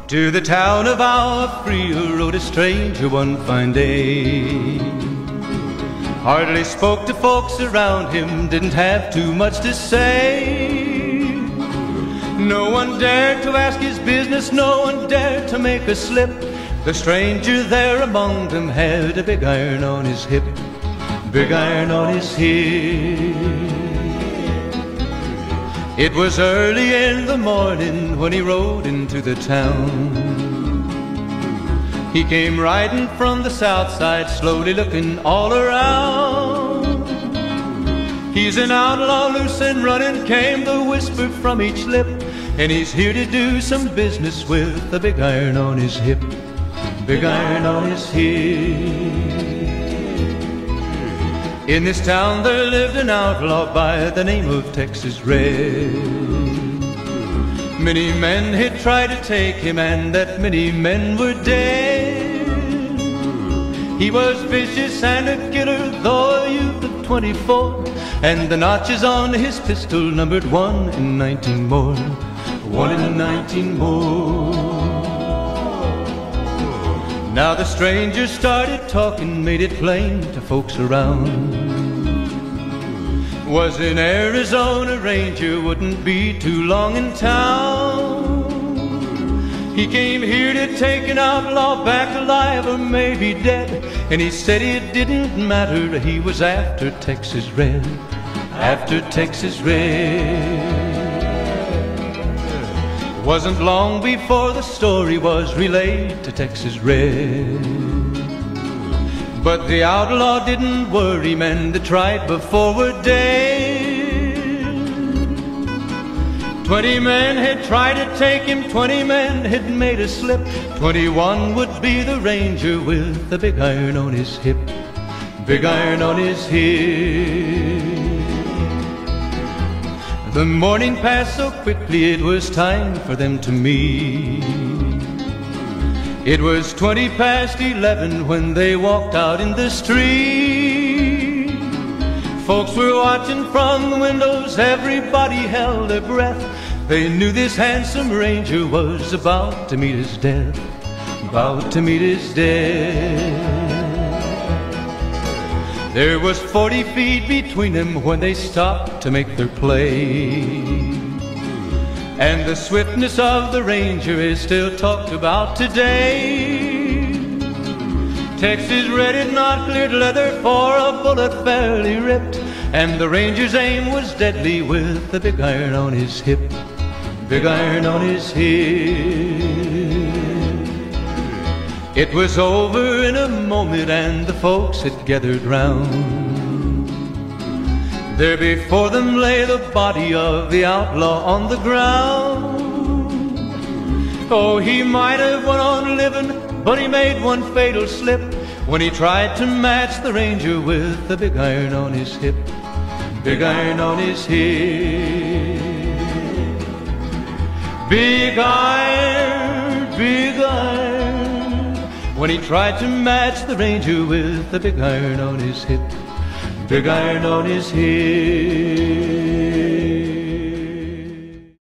To the town of Alafria rode a stranger one fine day. Hardly spoke to folks around him, didn't have too much to say. No one dared to ask his business, no one dared to make a slip. The stranger there among them had a big iron on his hip, big iron on his hip. It was early in the morning when he rode into the town. He came riding from the south side, slowly looking all around. He's an outlaw, loose and running, came the whisper from each lip, and he's here to do some business with a big iron on his hip, big iron on his hip. In this town there lived an outlaw by the name of Texas Red. Many men had tried to take him, and that many men were dead. He was vicious and a killer, though a youth of 24, and the notches on his pistol numbered 1 in 19 more, 1 in 19 more. Now the stranger started talking, made it plain to folks around. Was an Arizona Ranger, wouldn't be too long in town. He came here to take an outlaw back alive or maybe dead, and he said it didn't matter, he was after Texas Red, after Texas Red. Wasn't long before the story was relayed to Texas Red. But the outlaw didn't worry, men that tried before were dead. 20 men had tried to take him, 20 men had made a slip. 21 would be the ranger with the big iron on his hip, big iron on his hip. The morning passed so quickly, it was time for them to meet. It was 20 past 11 when they walked out in the street. Folks were watching from the windows, everybody held their breath. They knew this handsome ranger was about to meet his death, about to meet his death. There was 40 feet between them when they stopped to make their play. And the swiftness of the ranger is still talked about today. Texas Red had not cleared leather for a bullet fairly ripped, and the ranger's aim was deadly with the big iron on his hip, big iron on his hip. It was over in a moment and the folks had gathered round. There before them lay the body of the outlaw on the ground. Oh, he might have went on living, but he made one fatal slip when he tried to match the ranger with the big iron on his hip, big iron on his hip. Big iron, big iron, when he tried to match the ranger with the big iron on his hip, big iron on his hip.